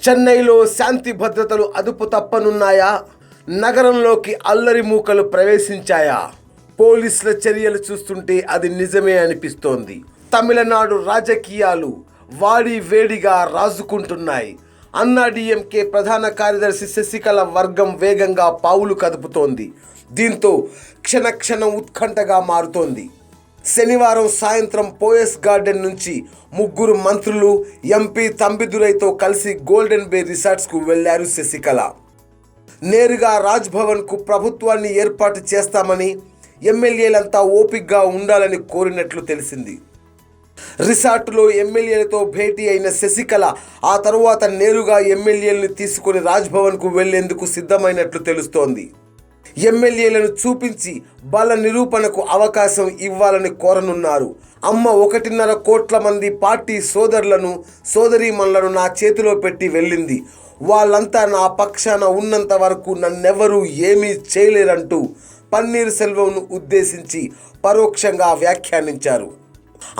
చెన్నైలో శాంతి భద్రతలు అదుపు తప్పనున్నాయా? నగరంలోకి అల్లరి మూకలు ప్రవేశించాయా? పోలీసుల చర్యలు చూస్తుంటే అది నిజమే అనిపిస్తోంది. తమిళనాడు రాజకీయాలు వాడి వేడిగా రాజుకుంటున్నాయి. అన్నాడీఎంకే ప్రధాన కార్యదర్శి శశికళ వర్గం వేగంగా పావులు కదుపుతోంది. దీంతో క్షణక్షణం ఉత్కంఠగా మారుతోంది. శనివారం సాయంత్రం పోయస్ గార్డెన్ నుంచి ముగ్గురు మంత్రులు, ఎంపీ తంబిదురైతో కలిసి గోల్డెన్ బే రిసార్ట్స్కు వెళ్లారు శశికళ. నేరుగా రాజ్భవన్కు ప్రభుత్వాన్ని ఏర్పాటు చేస్తామని, ఎమ్మెల్యేలంతా ఓపికగా ఉండాలని కోరినట్లు తెలిసింది. రిసార్టులో ఎమ్మెల్యేలతో భేటీ అయిన శశికళ ఆ తరువాత నేరుగా ఎమ్మెల్యేలను తీసుకుని రాజ్భవన్కు వెళ్లేందుకు సిద్ధమైనట్లు తెలుస్తోంది. ఎమ్మెల్యేలను చూపించి బల నిరూపణకు అవకాశం ఇవ్వాలని కోరనున్నారు. అమ్మ 1.5 కోట్ల మంది పార్టీ సోదరులను, సోదరీమణులను నా చేతిలో పెట్టి వెళ్ళింది. వాళ్ళంతా నా పక్షాన ఉన్నంత వరకు నన్నెవరూ ఏమీ చేయలేరంటూ పన్నీర్ సెల్వంను ఉద్దేశించి పరోక్షంగా వ్యాఖ్యానించారు.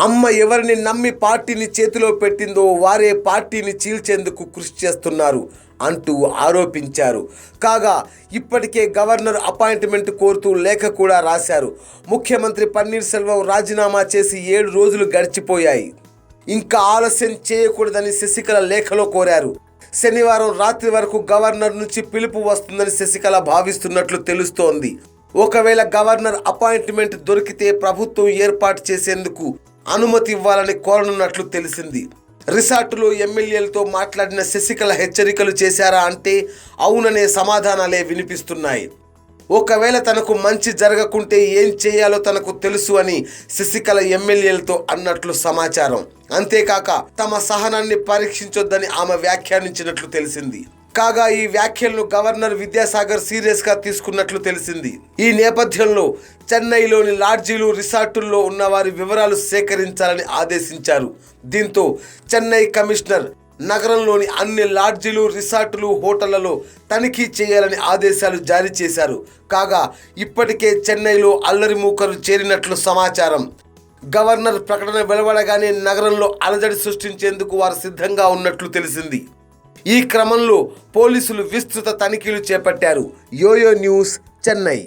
అమ్మ ఎవరిని నమ్మి పార్టీని చేతిలో పెట్టిందో వారే పార్టీని చీల్చేందుకు కృషి చేస్తున్నారు అంటూ ఆరోపించారు. కాగా ఇప్పటికే గవర్నర్ అపాయింట్మెంట్ కోరుతూ లేఖ కూడా రాశారు. ముఖ్యమంత్రి పన్నీర్ సెల్వం రాజీనామా చేసి 7 రోజులు గడిచిపోయాయి. ఇంకా ఆలస్యం చేయకూడదని శశికళ లేఖలో కోరారు. శనివారం రాత్రి వరకు గవర్నర్ నుంచి పిలుపు వస్తుందని శశికళ భావిస్తున్నట్లు తెలుస్తోంది. ఒకవేళ గవర్నర్ అపాయింట్మెంట్ దొరికితే ప్రభుత్వం ఏర్పాటు చేసేందుకు అనుమతి ఇవ్వాలని కోరనున్నట్లు తెలిసింది. రిసార్టులో ఎమ్మెల్యేలతో మాట్లాడిన శశికళ హెచ్చరికలు చేశారా అంటే అవుననే సమాధానాలే వినిపిస్తున్నాయి. ఒకవేళ తనకు మంచి జరగకుంటే ఏం చేయాలో తనకు తెలుసు అని శశికళ ఎమ్మెల్యేలతో అన్నట్లు సమాచారం. అంతేకాక తమ సహనాన్ని పరీక్షించొద్దని ఆమె వ్యాఖ్యానించినట్లు తెలిసింది. కాగా ఈ వ్యాఖ్యలను గవర్నర్ విద్యాసాగర్ సీరియస్గా తీసుకున్నట్లు తెలిసింది. ఈ నేపథ్యంలో చెన్నైలోని లాడ్జీలు, రిసార్టుల్లో ఉన్న వారి వివరాలు సేకరించాలని ఆదేశించారు. దీంతో చెన్నై కమిషనర్ నగరంలోని అన్ని లాడ్జీలు, రిసార్టులు, హోటళ్లలో తనిఖీ చేయాలని ఆదేశాలు జారీ చేశారు. కాగా ఇప్పటికే చెన్నైలో అల్లరి మూకలు చేరినట్లు సమాచారం. గవర్నర్ ప్రకటన వెలువడగానే నగరంలో అలజడి సృష్టించేందుకు వారు సిద్ధంగా ఉన్నట్లు తెలిసింది. ఈ క్రమంలో పోలీసులు విస్తృత తనిఖీలు చేపట్టారు. YoYo News, Chennai.